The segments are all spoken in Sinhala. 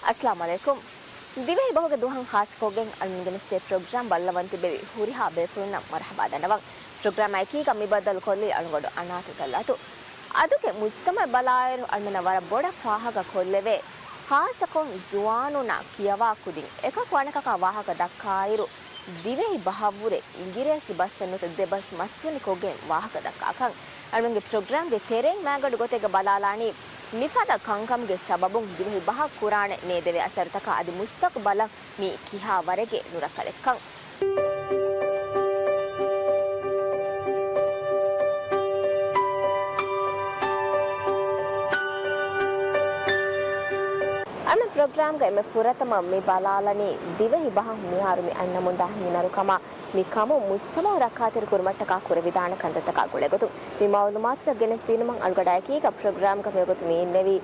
अस्सलाम वालेकुम दिवे बहुगे दुहं खास कोगें अलमिगन स्टे प्रोग्राम बल्लवंति बेवी हुरिहा बेफुरना मरहबा दनवं प्रोग्राम ऐकी कमी बदल कोल्ली अलगोड अनाथ गल्लाटु अदुके मुस्तम बलायर अलमिन वर बोड फाहग कोल्लेवे खासकों जुआनुना कियवा कुदिं एक क्वानकक वाहक दक्काइरु दिवे बहावुरे इंगिरेसी बस्तनुत देबस मस्वनि कोगें वाहक दक्काकं अलमिंगे प्रोग्राम गे तेरें मैगड गोतेग बलालानी मिफादा कंकमगे सबबुं दिवे बह कुराने नेदेवे असरतक अदि मुस्तक़बल मी किहा वरेगे नुरकलेक्कं अमे प्रोग्राम गे मे फुरतम मे बलालनी दिवे बह मियारुमि अन्नमुंदा हिनरुकम मी कमो मुस्तम रखातिर कुरमट्टक कुर विधान कंदतक गुಳೆगತು मी मालूमात ಗೆನೆಸ್ ದಿನಮಂ ಅಲ್ಗಡಾಯಕಿ ಕ ಪ್ರೋಗ್ರಾಮ್ ಕ ಮೇಗತು ಮೀ ನೆವಿ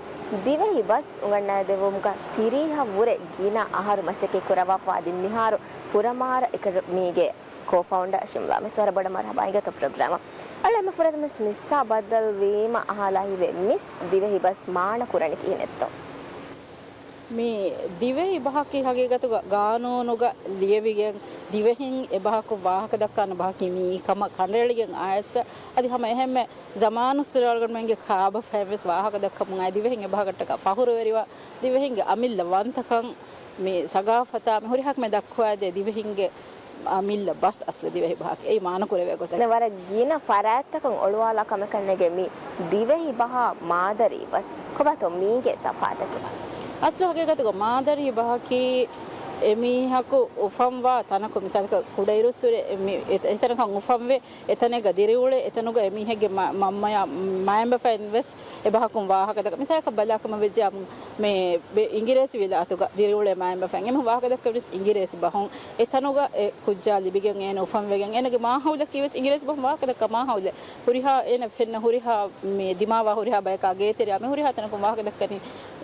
ದಿವೆಹಿ ಬಸ್ ಉಂಗಣ್ಣ ದೇವಂ ಕ ತಿರಿಹ ವುರೆ ಗೀನಾ ಆಹಾರ ಮಸಕೆ ಕುರವಾ ಪಾದಿ ಮಿಹಾರು ಫುರಮಾರ ಎಕ ಮೀಗೆ co-founder ಶಿಮ್ಲಾ ಮಿಸರ ಬಡ ಮರಬಾಯಿಗ ಕ ಪ್ರೋಗ್ರಾಮ್ ಅಲ್ಲ ಮೆ ಫುರತ ಮಿಸ್ ಮಿಸ್ಸಾ ಬದಲ್ ವೀಮ ಅಹಲಾ ಹಿವೆ ಮಿಸ್ ದಿವೆಹಿ ಬಸ್ ಮಾಣ ಕುರಣಿ ಕಿನೆತ್ತೋ මේ දිවෙහි බහකි හගේගතු ගානෝනුග ලියවිගෙන් දිවෙහින් එබහකු වාහක දක්කන බහකි මී කම කණ්ඩලිගෙන් ආයස අදි හැම එහෙම ජමානු සිරල්ගන් මංගේ කාබ ෆැවස් වාහක දක්කමු ආ දිවෙහින් එබහකටක පහුරු වෙරිවා දිවෙහින්ගේ අමිල්ල වන්තකන් මේ සගාෆතා මේ හොරිහක් මේ දක්වා දෙ දිවෙහින්ගේ අමිල්ල බස් අස්ල දිවෙහි බහක ඒ මාන කුරේ ගොත නවර ගින ෆරාත්තකන් ඔළුවාලා කම කන්නගේ මී දිවෙහි බහ මාදරි බස් කොබතෝ මීගේ තෆාතක අස්ල හගේගතු මාදරි බහකි එමිහකු උෆම්වා තනකු මිසල්ක කුඩයිරුස්සුරේ එතනකන් උෆම්වේ එතනක දිරිඋලේ එතනුග එමිහෙගේ මම්මය මයම්බ ෆෙන්වස් එබහකුම් වාහකදක මිසල්ක බලාකම වෙජ්ජම් මේ ඉංග්‍රීසි විලාතුග දිරිඋලේ මයම්බ ෆෙන් එම වාහකදක විස් ඉංග්‍රීසි බහුන් එතනුග කුජ්ජා ලිබිගෙන් එන උෆම් වෙගෙන් එනගේ මාහවුල කිවස් ඉංග්‍රීසි බහුම් වාහකදක මාහවුල හුරිහා එන ෆෙන්න හුරිහා මේ දිමාවා හුරිහා බයකා ගේතරිය මේ හුරිහා තනකු වාහකදක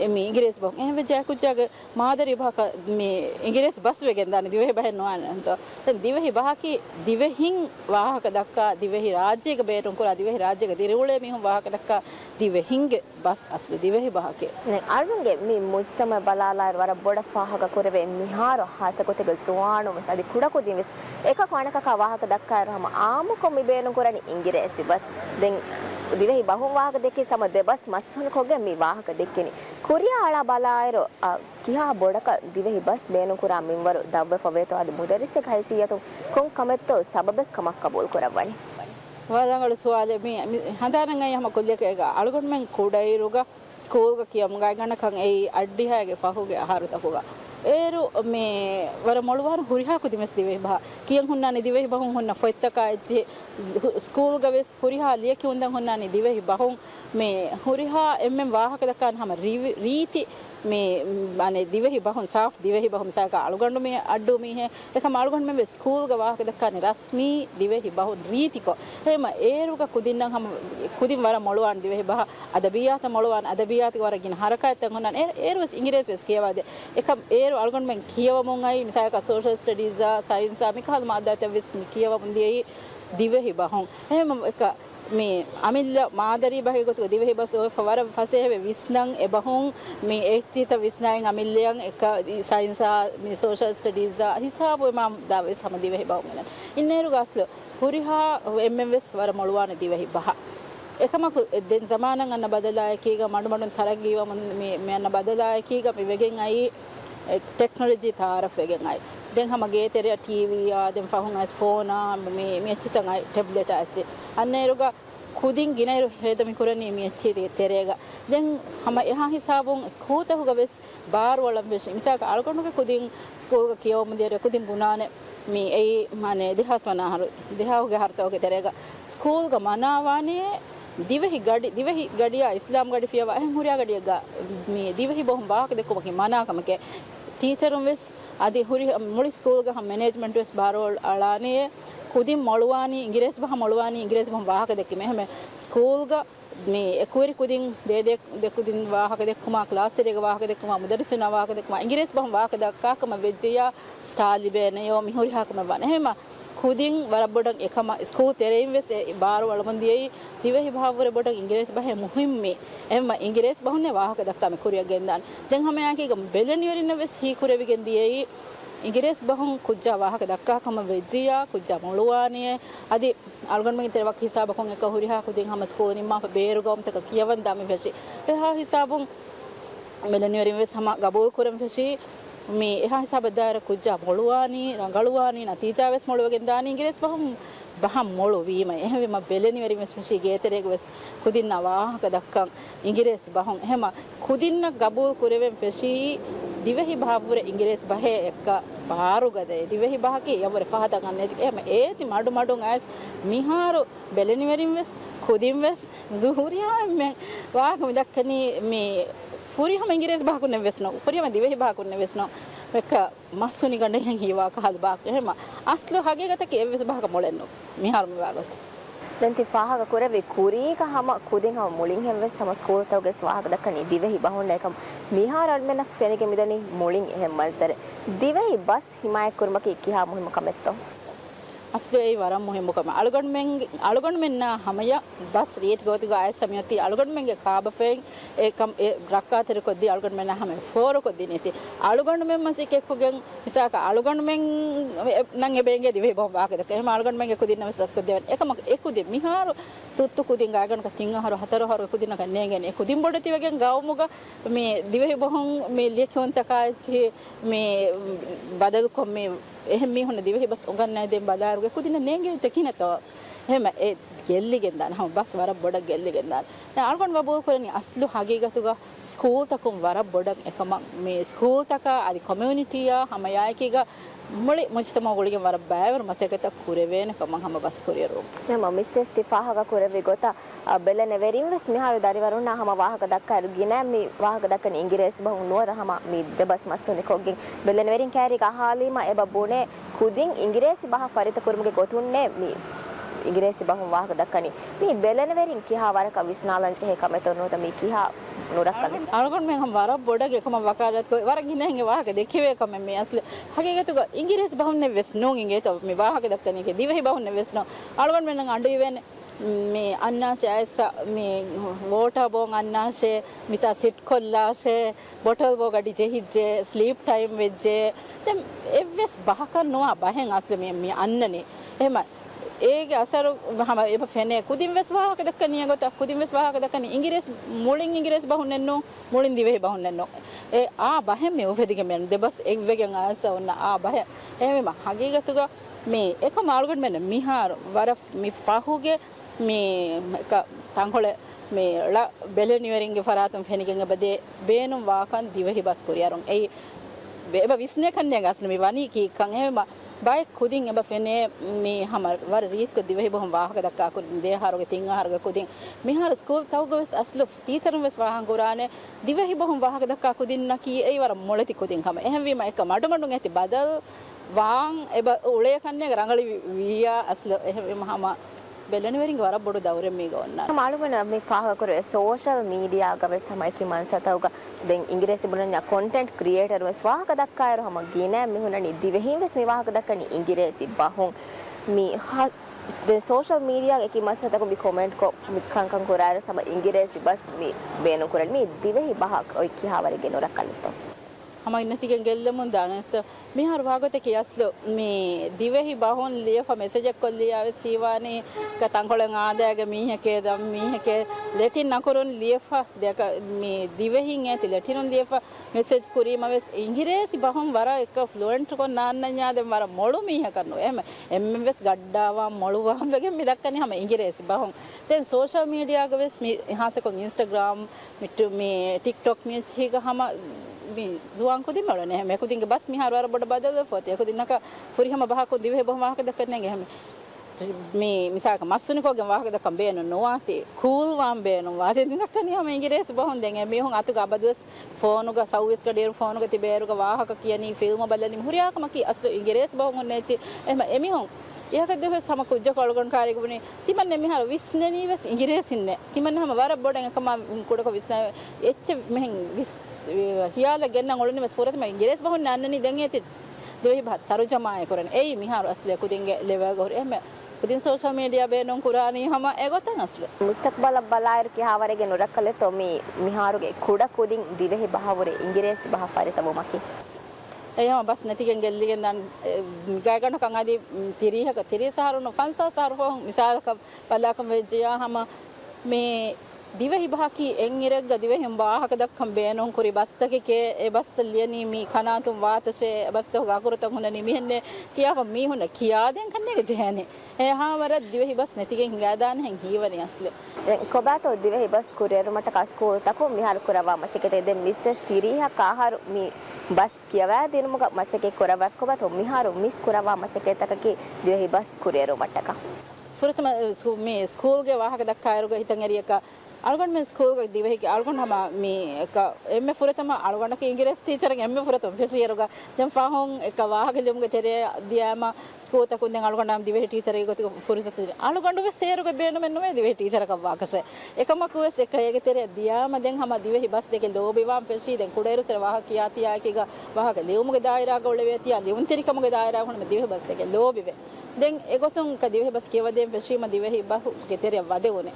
මේ ඉංග්‍රීසි බහුන් එහෙම වෙජ්ජා කුජ්ජාගේ මාදරි බහක මේ इंग्रेस बस वेगेन दाने दिवेहि बहन नोआन तो दिवेहि बहाकी दिवेहिं वाहक दक्का दिवेहि राज्य के बेरुं कुरा दिवेहि राज्य के दिरुले मिहुं वाहक दक्का दिवेहिं बस असली दिवेहि बहाके ने आर्वंगे मी मुस्तम बलाला वर बोड फाहक कुरवे मिहारो हासकोते ग सुवाणु मसदि कुडको दिवस एक काणक का वाहक दक्का रम आमु को मी बेरुं कुरानी इंग्रेसी बस देन दिवेहि बहु वाहक देखे समदे बस मस्सुन कोगे मी वाहक देखेनी कुरिया आला बलायरो किहा बोडक दिवेहि बस बेनु कुरा मिंवරු දව්ව ෆවෙතෝ අද මුදරිස්සේ කයිසියතු කොන් කමෙත්තෝ සබබෙක් කමක් කබූල් කරවනි වරංගල සුවාලේ මේ හඳානන් අය හැම කොල්ලක එක අලගොන් මෙන් කුඩයිරුග ස්කූල් ක කියම් ගාය ගන්නකන් ඒ අඩ්ඩිහාගේ ෆහුගේ ආහාර තකුගා ඒරු මේ වර මොළුවාන හුරිහා කුදිමස් දිවෙහි බහ කියන් හුන්නානි දිවෙහි බහුන් හුන්න ෆොයිත්තක ඇජ්ජේ ස්කූල් ගවෙස් හුරිහා ලියකි උන්දන් හුන්නානි දිවෙහි බහුන් මේ හුරිහා එම්ෙන් වාහක දක්කන් හැම රීති මේ අනේ දිවෙහි බහුන් සාෆ් දිවෙහි බහුන් සාක අලුගඬු මේ අඩ්ඩු මේ එකම අලුගඬු මේ ස්කූල් ක වාහක දක්කන්නේ රස්මී දිවෙහි බහුන් රීතික එහෙම ඒරුක කුදින්නම් හැම කුදින් වර මොළුවාන් දිවෙහි බහ අදබියාත මොළුවාන් අදබියාති වරකින් හරකයන් හොන්නන් ඒරුස් ඉංග්‍රීසි වෙස් කියවාද එක ඒරු අලුගඬු මෙන් කියවමුන් අයි මිසයක සෝෂල් ස්ටඩීස් සයන්ස් මිකහල් මාදාත වෙස් කියවමුන් දියි දිවෙහි බහුන් එහෙම එක මේ අමිල්ල මාදරි බහේ ගොතු දිවෙහි බස් ඔය ෆවර ෆසෙහෙ විස්නං එබහුන් මේ එච්චිත විස්නයන් අමිල්ලයන් එක සයන්ස් මේ සෝෂල් ස්ටඩීස් හිසාබ මම දාවේ සම දිවෙහි බහුන් නන ඉන්නේරු ගස්ල හුරිහා එම්එම්එස් වර මොළුවාන දිවෙහි බහ එකම දෙන් සමානන් අන්න බදලායකීග මඩු මඩුන් තරක් ගීව මේ යන්න බදලායකීග මේ වෙගෙන් අයි ටෙක්නොලොජි තාරෆ වෙගෙන් අයි දැන් හැමගේ තෙරිය ටීවී දැන් ෆහුන් ඇස් ෆෝන මේ චිතන් අයි ටැබ්ලට් ඇච්චි අන්නේරුග කුදින් ගිනයිරු හේදමි කුරණී මේ චිතේ තෙරේග දැන් හැම එහා හිසාබුන් ස්කූතහුග වෙස් බාර් වලම් වෙස් මිසක අල්කොනුගේ කුදින් ස්කූල් කියවම දෙර කුදින් බුනානේ මේ ඒ මානේ දෙහස් වනාහරු දෙහවගේ හර්තවගේ තෙරේග ස්කූල් ග මනාවානේ දිවෙහි ගඩියා ඉස්ලාම් ගඩි ෆියවා එහෙන් හුරියා ගඩියග මේ දිවෙහි බොහොම බාහක දෙකමක මනාකමක ටීචරුන් වෙස් අදි හුරි මුලි ස්කූල් ග හැම මැනේජ්මන්ට් වෙස් බාරෝල් අලානේ කුදින් මොළුවානි ඉංග්‍රීසි බහ මොළුවානි ඉංග්‍රීසි බහ වාහක දෙකම එහෙම ස්කූල් ග මේ එකුවරි කුදින් දෙකුදින් වාහක දෙකම ක්ලාස් එකේ වාහක දෙකම මුදරිසින වාහක දෙකම ඉංග්‍රීසි බහ වාහක දක්කාකම වෙජ්ජියා ස්ටාලි බේනේ යෝ මිහුරි හකම වන එහෙම කුදින් වරබොඩක් එකම ස්කූල් තෙරෙයින් වෙස් බාර වලමන්දියයි දිවෙහි භාවවර බොඩක් ඉංග්‍රීසි බහ මුහිම්මි එම්ම ඉංග්‍රීසි බහුන්නේ වාහක දක්කම කුරියක් ගෙන්දාන දැන් හැම යාකේ බෙලනිවරින් වෙස් හී කුරෙවිගෙන් දියයි ඉංග්‍රීසි බහුන් කුජ්ජා වාහක දක්කාකම වෙජ්ජියා කුජ්ජා මොළුවානිය අදි අල්ගොන්මගේ තෙරවක් හිසාබකොන් එක හුරිහා කුදින් හැම ස්කූල් නිම්මා බේරුගොම් තක කියවන් දාමි වෙසි එහා හිසාබුන් මෙලනිවරින් වෙස් හැම ගබෝ කුරම් වෙසි මේ එහා හිසාබදාර කුජ්ජා මොළුවානි රංගළුවානි නතිජා වෙස් මොළුවගෙන් දානි ඉංග්‍රීසි බහුන් බහම් මොළු වීම එහෙම බෙලනිවරින් වෙස් මෙෂි ගේතරේක වෙස් කුදින්න වාහක දක්කන් ඉංග්‍රීසි බහුන් එහෙම කුදින්න ගබෝ කුරෙවෙන් වෙසි දිවෙහි භාවවර ඉංග්‍රීසි බහේ එක පාරුගදේ දිවෙහි බහකේ යවර පහත ගන්න එහෙම ඒති මඩු මඩුන් ඇස් මිහාරු බෙලනිවරින් වෙස් කුදින් වෙස් සූරියා මේ වාහක මිදක්කනි මේ පුරියම ඉංග්‍රීසි බහකුන්නේ වෙස්නෝ පුරියම දිවෙහි බහකුන්නේ වෙස්නෝ එක මස්සුනි ගණන් හිවා කහල් බාක් එහෙම අස්ලු හගේ ගත කේවස් බහක මොලෙන්නෝ මිහාරු මෙවාගත දැන් තිෆාහක කුරේ කුරීක හැම කුදින් හැම මුලින් හැම සම ස්කූල් තවගේ ස්වාහක දක්කනි දිවෙහි බහොන්න එකම් මිහාර අල්මෙන ෆෙනක මිදනි මුලින් එහෙම මන්සර දිවෙහි බස් හිමාය කුර්මක ඉක්කිහා මුහිම කමෙත්තෝ අස්ලු ඒ වරම් මුහිම කම අලගොන් මෙන්න හැමය බස් රීත් ගෝති ගාය සමියති අලගොන් මෙන්ගේ කාබෆෙන් ඒකම් රක්කාතර කොද්දි අලගොන් මෙන්න හැම ෆෝර කොද්දි නැති අලගොන් මෙන් මසික එක්කගෙන් මිසක අලගොන් මෙන් නම් එබෙන්ගේ දිවෙහි බොම් වාකද එහෙම අලගොන් මෙන්ගේ කුදින්න මෙසස් කොද්දි එකම එකුදි මිහාරු තුත්තු කුදින් ගාගන තිංග හර හතර හර කුදින්න කන්නේගෙන ඒ කුදින් බොඩති වගෙන් ගාවමුග මේ දිවෙහි බොහොන් මේ ලියකෝන් තකාචි මේ බදල් කොම් මේ එහෙම මේ හොන දිවෙහි බස් උගන්නෑ දෙම් බදාරුගේ කුදින නේගේ චකිනතෝ එහෙම ඒ ගෙල්ලිගෙන් දාන හැම බස් වර බොඩ ගෙල්ලිගෙන් දාන දැන් අල්ගොන් ගබෝ කරන්නේ අස්ලු හගීගතුග ස්කූල් තකුම් වර බොඩ එකම මේ ස්කූල් තක අදි කමියුනිටියා හැම යායකීග මොලි මුජ්තම ගොලිගෙන් වර බෑවර මසකත කුරේවේන කම හැම බස් කුරියරෝ නම මිස්සස් තිෆාහක කුරේ ගොත බෙල නෙවරින් වෙස් මිහාරු දරිවරුන් හම වාහක දක්කා රුගින මේ වාහක දක්කන ඉංග්‍රීසි බහු නුවර හම මේ දබස් මස්සුනි කොගෙන් බෙල නෙවරින් කෑරි ගහාලීම එබ බොනේ කුදින් ඉංග්‍රීසි බහ ෆරිත කුරුමගේ ගොතුන්නේ මේ ඉංග්‍රීසි බහු වාහක දක්කනි මේ බෙල නෙවරින් කිහා වරක විස්නාලංච හේ කමෙතොනෝත මේ කිහා නුරක්කල අලගොන් මෙන් හම වර බොඩ එකම වකාලත් කො වර ගිනහගේ වාහක දෙකේ කම මේ අස්ල හගීගතුග ඉංග්‍රීසි බහුන්නේ වෙස් නෝන් ඉංගේ තව මේ වාහක දක්කනි කේ දිවෙහි බහුන්නේ වෙස් නෝ අලගොන් මෙන් අඬු වෙන්නේ මේ අන්නාශය ඇස මේ වෝටර් බෝන් අන්නාශය මිතා සිට් කොල්ලාශය බොටල් බෝගඩි ජෙහිජ්ජේ ස්ලීප් ටයිම් වෙජ්ජේ දැන් එවස් බහක නොවා බහෙන් අස්ල මේ අන්නනේ එහෙම ඒගේ අසරු මම එප ෆෙනේ කුදින් වෙස් වාහක දක්කනිය ගොත කුදින් වෙස් වාහක දක්කනි ඉංග්‍රීසි මුලින් ඉංග්‍රීසි බහුන්නන්නෝ මුලින් දිවෙහි බහුන්නන්නෝ ඒ ආ බහෙන් මේ උපෙදිගේ මෙන් දෙබස් එක් වෙගෙන් ආස ඔන්න ආ බහ එහෙම හගීගතුග මේ එක මාල්ගොන් මෙන්න මිහාර වර මි පහුගේ මේ එක තංකොල මේ බෙලනිවරින්ගේ ෆරාතුම් ෆෙනිගෙන් බදේ බේනුම් වාකන් දිවෙහි බස් කුරියරුන් ඒ බේබ විස්නේ කන්නේ ගස්න මේ වනි කී කන් එහෙම බයි කුදින් එබ ෆෙනේ මේ හම වර රීත් කො දිවෙහි බොහොම වාහක දක්කා කුදින් දේහාරගේ තින් ආහාරගේ කුදින් මිහාර ස්කූල් තවගවස් අස්ල ටීචර්න් වෙස් වාහන් ගුරානේ දිවෙහි බොහොම වාහක දක්කා කුදින් නකී ඒ වර මොළති කුදින් කම එහෙම වීම එක මඩු මඩුන් ඇති බදල් වාන් එබ උලේ කන්නේ රංගලි වියා අස්ල එහෙම හම බෙලනිවරින් වර බොඩ දවරෙ මේ ගොන්නා මාළුමන මේ ෆාහ කර සෝෂල් මීඩියා ගව සමයි කි මන්සතවක දැන් ඉංග්‍රීසි බලන කොන්ටෙන්ට් ක්‍රියේටර් වෙස් වාහක දක්කායර හම ගිනේ මිහුණනි දිවෙහින් වෙස් මේ වාහක දක්කනි ඉංග්‍රීසි බහුන් මේ the social media එකි මන්සතක බි කමෙන්ට් කො මික්කංකං කරාර සම ඉංග්‍රීසි බස් මේ බේනු කරල් මේ දිවෙහි බහක් ඔයි කිහවරගේ නොරකල්තෝ hama innatigen gellemun danesta mihar bhagote ki aslo me divehi bahon liyefa message ek kolliya ave siwani ka tankolen aadaga miheke dam miheke letin nakurun liyefa deka me divehin eti letinun liyefa message kurima ves ingiresi bahon wara ek fluent ko nanna nya dem wara molu miheka no em ves gaddawa moluwa wege me dakkani hama ingiresi bahon then social media ga ves me hase ko Instagram mittu me TikTok me chiga hama මේ zuwan ko dimalo ne me ko dinga bas mi har war boda badal fote ko dinaka furi hama baha ko dive boh mahaka dakne ge hame me misaka masuni ko gen wahaka dakam beno noati cool wan beno wate dinaka ni hama ingires bohon den me hon atu ga badus phone ga sauwes ga der phone ga tiberu ga wahaka kiyani film balani huriya kama ki aslo ingires bohon ne chi emi hon ehaka dehe sama kujja kolgon karege bune timanne mihar visneni ves ingresinne timanne hama wara boden ekama kodako visna ecche mehen vis hiyala genna olunne ves forata me ingres bahun nannani den eti Dhivehi බහ තරුජමාය කරන ඒ මිහාරු අස්ලිය කුදින්ගේ ලෙවල් ගොර එහෙම කුදින් සෝෂල් මීඩියා බේනොන් කුරානී හැම ඒගොතන් අස්ල මුස්තක්බල බලායර කියාවරගේ නුරක්කල තොමි මිහාරුගේ කුඩ කුදින් දිවෙහි බහවරේ ඉංග්‍රීසි බහ ෆරිතව මකි එහෙම බස් නැතිගෙන් ගෙල්ලිගෙන් දන් ගාය ගන්න කන් ආදී තිරිසහරුන ෆන්සා සහරු මිසාලක බලාකම් වෙජ්ජයා හැම මේ දිවෙහි බහකි එන් ඉරග්ග දිවෙහිම් වාහක දක්කම් බේනොන් කුරි බස්තකේ ඒ බස්ත ලියනී මි කනාතුම් වාතසේ බස්ත ගාකුරතන් හුනනි මිහෙන්නේ කියාව මීහුන කියාදෙන් කන්නේක ජහනේ ඒ හාවර දිවෙහි බස් නැතිගෙන් හිඟාදාන හෙන් හීවනේ අස්ල කොබාතෝ දිවෙහි බස් කුරියරුමට කස්කෝ තකෝ මිහාර කුරවා මසකේ දෙ මිස්සස් තිරිහ කාහරු මි බස් කියවා දිනමුග මසකේ කුරවා කොබාතෝ මිහාරු මිස් කුරවා මසකේ තකකි දිවෙහි බස් කුරියරුමටක ෆුරතම මේ ස්කූල්ගේ වාහක දක්කායරුග හිතන් එරියක algon men school ga divehi ke algon hama mi eka emme furatama algon ke english teacher ge emme furatam fesiyeruga dem fahon eka waage lemge tere diama school ta kunden algon nam divehi teacher ge gotu furisat algon do seruga beenu men no divehi teacher ka wakase ekama kues eka ege tere diama den hama divehi bas deke lobiwam fesi den kuderu ser waha kiya tiya ke ga waha ge lewumuge daira ga ulwe tiya lewun terikamuge daira hon me divehi bas deke lobiwe den egotun ka divehi bas kewa den fesi ma divehi bahu ge tere wade one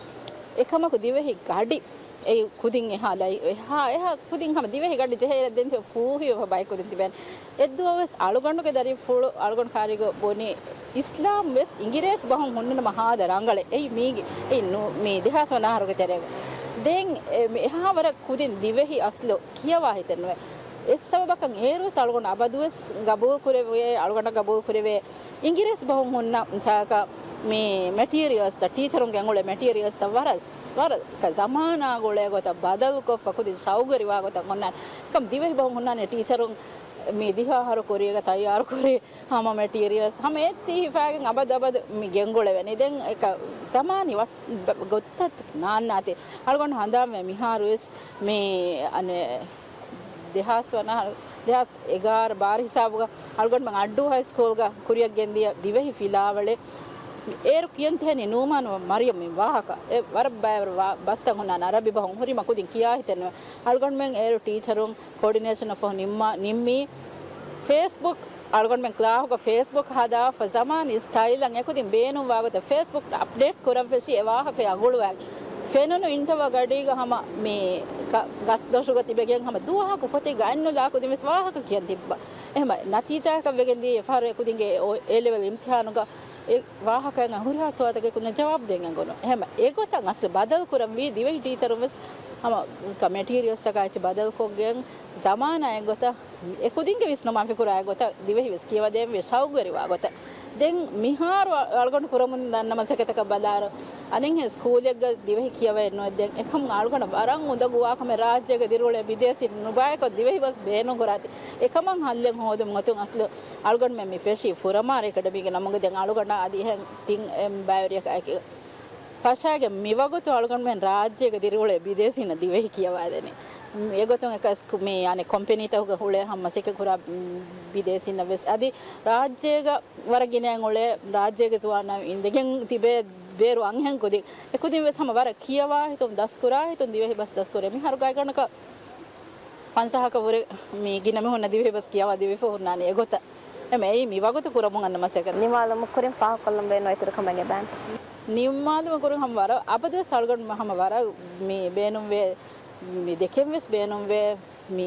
එකමක Dhivehi ගඩි ඒ කුදින් එහාලයි එහා කුදින් හැම දිවෙහි ගඩි ජෙහෙර දෙන් ෆූහිය බයි කුදින් තිබෙන එද්දුවස් අලුගණ්ඩුගේ දරි ෆුල් අලුගණ් කාරිග බොනේ ඉස්ලාම් වෙස් ඉංග්‍රීසි බහුන් හොන්නන මහා දරංගල ඒ මීගේ ඒ මේ දෙහසවනාහරුගේ තරේග දෙන් එහා වර කුදින් දිවෙහි අස්ලෝ කියවා හිතනවා es sababakkan eerus algon abadues gabu kureve algona gabu kureve ingires bahum honna saka me materials the teacher un gangole materials the waras ka zamana gole gota badal ko pakudi saugari wa gota honna kam dive bahum honna ne teacher un me diha haru koriga tayar kore hama materials hame chi fagen abad me gangole veni den ek zamani gottat naannate algon handa me miharus me ane දෙහස් 11 බාර හිසාබුග අල්ගොන් මං අඩ්ඩු හයි ස්කූල් ගා කුරියක් ගෙන්දිය දිවෙහි ෆිලාවලේ ඒරු කියන් තේනේ නෝමාන මරියම් මේ වාහක ඒ වර බයවර බස්තන් හොන්න අරබි බහොන් හරි මකුදින් කියා හිතෙන අල්ගොන් මං ඒරු ටීචරුන් කෝඩිනේෂන් ඔෆ් නිම්මි Facebook algon men klau ko Facebook hada fa zaman style ang ekudin beenum wagot Facebook update koram feshi ewa ha ka agulu wag fenonu intava gadiga hama me gas doshuga tibegen hama duha ko fote gannu la ko dimes wa ha ka kiyan tibba ehma natija ka vegendi far ekudinge A level imtihanu ga e wahaka nga hurha swatake kunna jawab den ngono ehma egota asle badal kuram vi divehi teacher umes hama ka materials ta ka ichi badal ko gen zamana egota ekudinge visno man fikura egota divehi ves kiwa dem ve saugari wa gota den mihar algon kuramun danna masaketa ka badar anen he school එක දිවෙහි කියවෙ නෝ දැන් එකම ආලුකන වරන් උඳ ගුවා කම රාජ්‍යක දිරුලේ විදේශි නුබායක දිවෙහි බස් බේනෝ කරාති එකම හල්ලෙන් හොදම් ගතුන් අස්ල ආලුකන මෙ ෆෙෂි ෆුරමාර එකඩමික නමග දැන් ආලුකන ආදී හෙන් තින් එම් බයරියක අයක ෆෂාගේ මිවගතු ආලුකන මෙන් රාජ්‍යක දිරුලේ විදේශි න දිවෙහි කියවා දෙනේ ඒගොතන් එක මේ අනේ කම්පැනි තවක හුලේ හම්මසෙක කුරා විදේශි නවස් আদি රාජ්‍යක වරගිනයන් ඔලේ රාජ්‍යක සුවාන ඉන්දගෙන් තිබේ beru anghen kudin ekudin wes hama wara kiyawa hitum daskura hitum divehi bas daskure mi haru gay ganaka 50 ka wore mi giname honna divehi bas kiyawa divehi honnani egota eme ei mi wagotu kuramun anna maseka nimalum kurin fa kollam be no itur kamenge ban nimalum kurin ham wara abade salgon hama wara mi benum we mi dekem wes benum we mi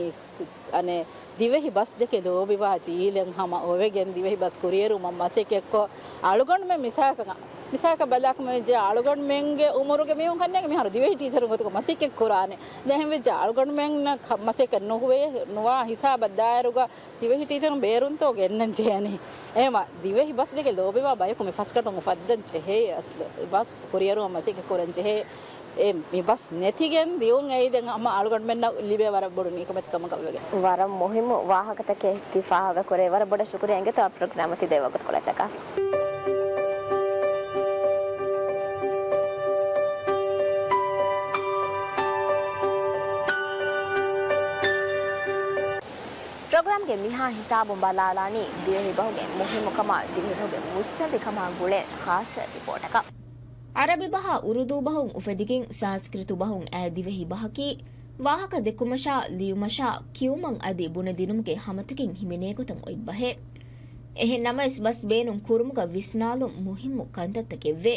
ane divehi bas deke do biwa jilen hama ovegen divehi bas kurieru mamma sekekko alugon me misaka balak me je algon menge umuruge me kannege me haru divehi teacher gotuko masike kurane dehen we je algon men na masike nohuwe nuwa hisab dairuga divehi teacher berun to gennan jeyani ema divehi bas deke lobewa bayaku me faskaton faddan chehe asle bas kurieru masike koran chehe මේ බස් නැතිගෙන් දියුන් ඇයිදෙන් අම අලුගඩ මෙන්න ලිබේ වර බොඩු නිකමත් කම කවගේ වර මොහිම වාහකතක තිෆාව කරේ වර බොඩ ශුක්‍රිය ඇඟ තව ප්‍රෝග්‍රෑම් ති දේවගත කොලටක प्रोग्राम के मिहा हिसाब बलालानी दिवेहि बहुगे मुहिम कमा दिवेहि बहुगे मुस्सबि कमा गुले खास रिपोर्ट का ಅರಬಿ ಬಹ ಉರುದು ಬಹುಂ ಉಫೆದಿಗಿಂ ಸಂಸ್ಕೃತು ಬಹುಂ ಆದಿವೆಹಿ ಬಹಕಿ ವಾಹಕ ದೆಕುಮಶಾ ಲಿಯುಮಶಾ ಕ್ಯೂಮಂ ಅದಿ ಬುನೆ ದಿನುಮ್ಗೆ ಹಮತಕಿಂ ಹಿಮಿನೇ ಕೊತಂ ಒಯ್ಬಹೆ එහෙන්නම බස් බේනුම් කුරුමුග විස්නාලු මුහිම්මු ಕಂದತ್ತಕೆವ್ವೆ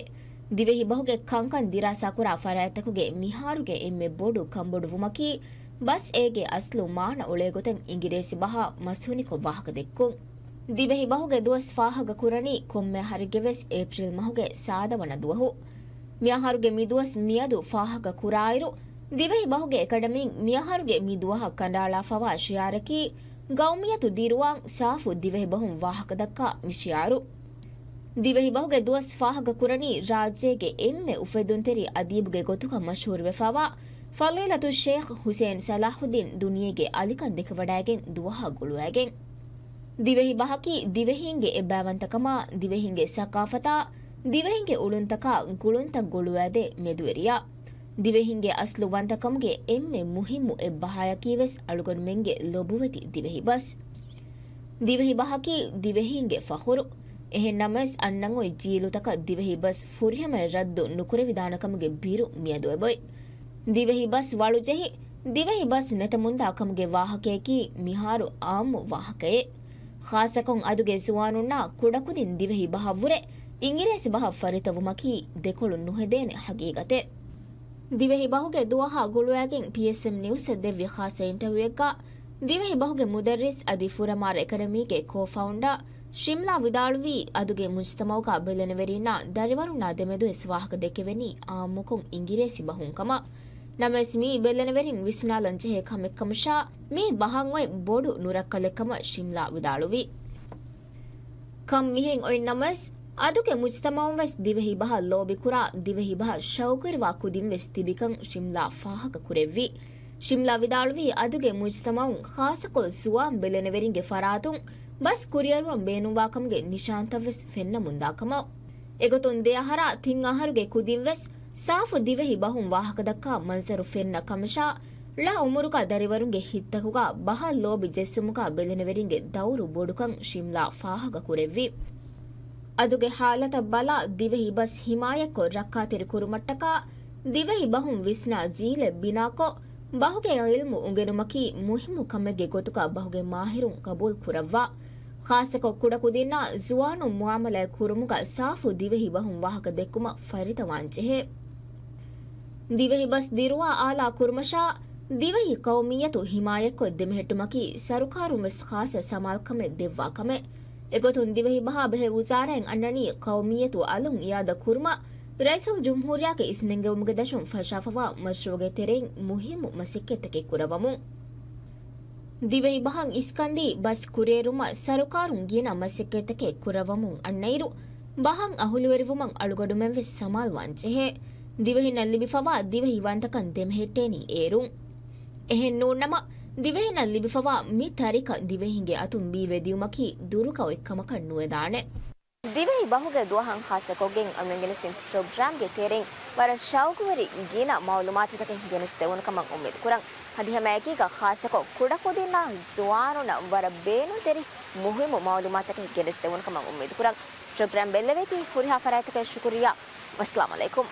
ದಿವೆಹಿ ಬಹುಗೆ ಕಂಕನ್ ದಿರಾಸಾ ಕುರಾ ಫರಾಯತಕುಗೆ ಮಿಹಾರುಗೆ ಎಮ್ಮೆ ಬೋಡು ಕಂಬೊಡು ವುಮಕಿ ಬಸ್ ಏಗೆ ಅಸ್ಲು ಮಾನ ಒಳೆಗೊತೆನ್ ಇಂಗಿರೇಸಿ ಬಹ ಮಸ್ಹುನಿಕೊ ವಾಹಕ ದೆಕ್ಕು ದಿವೆಹಿ ಬಹುಗೆ ದುವಸ್ ಫಾಹಗ ಕುರಣಿ ಕೊಮ್ಮೆ ಹರಿಗೆವೆಸ್ ಏಪ್ರಿಲ್ ಮಹುಗೆ ಸಾದವನ ದುವಹು ಮಿಯಾಹಾರುಗೆ ಮಿದುವಸ್ ಮಿಯದು ಫಾಹಗ ಕುರಾಯಿರು ದಿವೆಹಿ ಬಹುಗೆ ಎಕಡಮಿಂಗ್ ಮಿಯಾಹಾರುಗೆ ಮಿದುವಹ ಕಂಡಾಳಾ ಫವಾ ಶಿಯಾರಕಿ ಗೌಮಿಯತು ದಿರುವಾಂ ಸಾಫು ದಿವೆಹಿ ಬಹುಂ ವಾಹಕ ದಕ್ಕ ಮಿಶಿಯಾರು ದಿವೆಹಿ ಬಹುಗೆ ದುವಸ್ ಫಾಹಗ ಕುರಣಿ ರಾಜ್ಯಗೆ ಎಮ್ಮೆ ಉಫೆದುಂತೆರಿ ಅದೀಬುಗೆ ಗೊತುಕ ಮಶಹೂರ್ ವೆಫಾವಾ ಫಲೀಲತು ಶೇಖ್ ಹುಸೇನ್ ಸಲಾಹುದ್ದೀನ್ ದುನಿಯೆಗೆ ಅಲಿಕನ್ ದೆಕ ವಡಾಗೆನ್ ದುವಹ ಗುಳುವಾಗೆನ್ ದಿವೆಹಿ ಬಹಕಿ ದಿವೆಹಿಂಗೆ ಎಬ್ಬಾವಂತಕಮ ದಿವೆಹಿಂಗೆ ಸಕಾಫತಾ ದಿವೆಹಿಂಗೆ ಉಳುಂತಕ ಗುಳುಂತ ಗುಳುವಾದೆ ಮೆದುವೆರಿಯಾ ದಿವೆಹಿಂಗೆ ಅಸ್ಲು ವಂತಕಮ್ಗೆ ಎಮ್ಮೆ ಮುಹಿಮ್ಮು ಎಬ್ಬಹಾಯಕೀವೆಸ್ ಅಳುಗನ್ ಮೆಂಗೆ ಲೊಬುವೆತಿ ದಿವೆಹಿ ಬಸ್ ದಿವೆಹಿ ಬಹಕಿ ದಿವೆಹಿಂಗೆ ಫಹುರು එහෙන්නමස් අන්නං ඔයි ජීලුතක දිවෙහි බස් ෆුරිහම රද්දු නුකුර විධානකමගේ බීරු මියදුවබොයි දිවෙහි බස් වළුජෙහි දිවෙහි බස් ನೆತමුන්දාකමගේ ವಾಹಕයකි මිහාරු ආම්මු ವಾಹකයේ ಖಾಸಕೊಂ ಅದುಗೆ ಸುವಾನುನ್ನ ಕುಡಕುದಿನ್ ದಿವೆಹಿ ಬಹವ್ವುರೆ ಇಂಗಿರೇಸಿ ಬಹ ಫರಿತವುಮಕಿ ದೆಕೊಳು ನುಹೆದೇನೆ ಹಗೀಗತೆ ದಿವೆಹಿ ಬಹುಗೆ ದುವಹ ಗುಳುವಾಗೆನ್ PSM ನ್ಯೂಸ್ ದೆವ್ಯ ಖಾಸ ಇಂಟರ್ವ್ಯೂಯಕ್ಕ ದಿವೆಹಿ ಬಹುಗೆ ಮುದರ್ರಿಸ್ ಅದಿ ಫುರಮಾರ್ ಎಕಡೆಮಿಗೆ ಕೋ-ಫೌಂಡರ್ ಶಿಮ್ಲಾ ವಿದಾಳುವಿ ಅದುಗೆ ಮುಜ್ತಮೌಗ ಬೆಲೆನವೆರಿನ ದರಿವರುಣ ದೆಮೆದು ಎಸ್ವಾಹಕ ದೆಕೆವೆನಿ ಆಮುಕೊಂ ಇಂಗಿರೇಸಿ ಬಹುಂಕಮ ನಮೆಸ್ ಮೀ ಬೆಲೆನವೆರಿನ್ ವಿಸ್ನಾಲಂಜೆಹೆ ಕಮೆಕ್ಕಮಶಾ ಮೀ ಬಹಂವೈ ಬೋಡು ನುರಕ್ಕಲೆಕ್ಕಮ ಶಿಮ್ಲಾ ವಿದಾಳುವಿ ಕಂ ಮಿಹೆಂ ಒಯ್ ನಮೆಸ್ ಅದುಗೆ ಮುಜ್ತಮೌಂ ವೆಸ್ ದಿವೆಹಿ ಬಹ ಲೋಬಿ ಕುರಾ ದಿವೆಹಿ ಬಹ ಶೌಕರಿವಾ ಕುದಿಂ ವೆಸ್ ತಿಬಿಕಂ ಶಿಮ್ಲಾ ಫಾಹಕ ಕುರೆವ್ವಿ ಶಿಮ್ಲಾ ವಿದಾಳುವಿ ಅದುಗೆ ಮುಜ್ತಮೌಂ ಖಾಸಕೊಲ್ ಸುವಾಂ ಬೆಲೆನವೆರಿಂಗೆ ಫರಾತುಂ ಬಸ್ ಕುರಿಯರುವಂ ಬೇನುವಾಕಮ್ಗೆ ನಿಶಾಂತವೆಸ್ ಫೆನ್ನ ಮುಂದಾಕಮ ಎಗೊತೊನ್ ದೇಹರ ತಿಂ ಅಹರುಗೆ ಕುದಿಂ ವೆಸ್ ಸಾಫು ದಿವೆಹಿ ಬಹುಂ ವಾಹಕ ದಕ್ಕ ಮನ್ಸರು ಫೆನ್ನ ಕಮಶಾ ಲ ಉಮರುಕ ದರಿವರುಂಗೆ ಹಿತ್ತಕುಗ ಬಹ ಲೋಬಿ ಜೆಸ್ಸುಮುಕ ಬೆಲೆನವೆರಿಂಗೆ ದೌರು ಬೋಡುಕಂ ಶಿಮ್ಲಾ ಫಾಹಕ ಕುರೆವ್ವಿ ಅದುಗೆ ಹಾಲತ ಬಲ ದಿವೆಹಿ ಬಸ್ ಹಿಮಾಯಕ್ಕೊ ರಕ್ಕಾತಿರಿ ಕುರುಮಟ್ಟಕ ದಿವೆಹಿ ಬಹುಂ ವಿಸ್ನಾ ಜೀಲೆ ಬಿನಾಕೊ ಬಹುಗೆ ಇಲ್ಮು ಉಂಗೆನುಮಕಿ ಮುಹಿಮ್ಮು ಕಮ್ಮೆಗೆ ಗೊತುಕ ಬಹುಗೆ ಮಾಹಿರುಂ ಕಬೂಲ್ ಕುರವ್ವ ಖಾಸಕ ಕುಡಕುದಿನ್ನ ಜುವಾನು ಮುಆಮಲ ಕುರುಮುಗ ಸಾಫು ದಿವೆಹಿ ಬಹುಂ ವಾಹಕ ದೆಕ್ಕುಮ ಫರಿತವಾಂಚೆಹೆ ದಿವೆಹಿ ಬಸ್ ದಿರುವ ಆಲಾ ಕುರ್ಮಶಾ ದಿವೆಹಿ ಕೌಮಿಯತು ಹಿಮಾಯಕ್ಕೊ ದೆಮೆහෙಟ್ಟುಮಕಿ ಸರುಕಾರು ಮೆಸ್ ಖಾಸ ಸಮಾಲ್ಕಮೆ ದೆವ್ವಾಕಮೆ ಎಗೊತುನ್ ದಿವೆಹಿ ಬಹ ಬೆಹೆ ಉಜಾರೆನ್ ಅನ್ನಣಿ ಕೌಮಿಯತು ಅಲುಂ ಯಾದ ಕುರ್ಮ ರೈಸುಲ್ ಜುಮ್ಹೂರಿಯಾಗೆ ಇಸ್ನೆಂಗೆ ಉಮ್ಗೆ ದಶುಂ ಫಶಾಫವಾ ಮಶ್ರೂಗೆ ತೆರೆನ್ ಮುಹಿಮು ಮಸಿಕ್ಕೆತಕೆ ಕುರವಮು ದಿವೆಹಿ ಬಹಂ ಇಸ್ಕಂದಿ ಬಸ್ ಕುರೇರುಮ ಸರುಕಾರುಂ ಗಿನ ಮಸಿಕ್ಕೆತಕೆ ಕುರವಮು ಅನ್ನೈರು ಬಹಂ ಅಹುಲುವೆರಿವುಮಂ ಅಳುಗಡುಮೆಂವೆ ಸಮಾಲ್ ವಂಚೆಹೆ ದಿವೆಹಿ ನಲ್ಲಿಬಿಫವಾ ದಿವೆಹಿ ವಂತಕನ್ ದೆಮೆහෙಟ್ಟೇನಿ ಏರುಂ ಎಹೆನ್ ನೂನ್ನಮ ದಿವೆಹಿ ನಲ್ಲಿಬಿಫವಾ ಮಿ ತರಿಕ ದಿವೆಹಿಂಗೆ ಅತುಂ ಬಿ ವೆದಿಯುಮಕಿ ದುರುಕ ಒಯ್ಕಮಕ ನುವೆದಾನೆ ದಿವೆಹಿ ಬಹುಗೆ ದುವಹಂ ಖಾಸಕೊಗೆನ್ ಅಮೆಂಗೆನಸಿನ್ ಪ್ರೋಗ್ರಾಮ್ಗೆ ತೆರೆನ್ ವರ ಶೌಕುವರಿ ಗೀನ ಮೌಲುಮಾತಿತಕೆ ಗೆನಸ್ತೆ ಉನಕಮಂ ಉಮ್ಮೆದ್ ಕುರಂ ಹದಿಹಮೈಕಿಗ ಖಾಸಕೊ ಕುಡಕುದಿನ ಜುವಾನುನ ವರ ಬೇನು ತೆರಿ ಮುಹಿಮು ಮೌಲುಮಾತಿತಕೆ ಗೆನಸ್ತೆ ಉನಕಮಂ ಉಮ್ಮೆದ್ ಕುರಂ ಪ್ರೋಗ್ರಾಮ್ ಬೆಲ್ಲವೇತಿ ಫುರಿಹಾ ಫರಾಯತಕೆ ಶುಕ್ರಿಯಾ ವಸ್ಸಲಾಮು ಅಲೈಕುಂ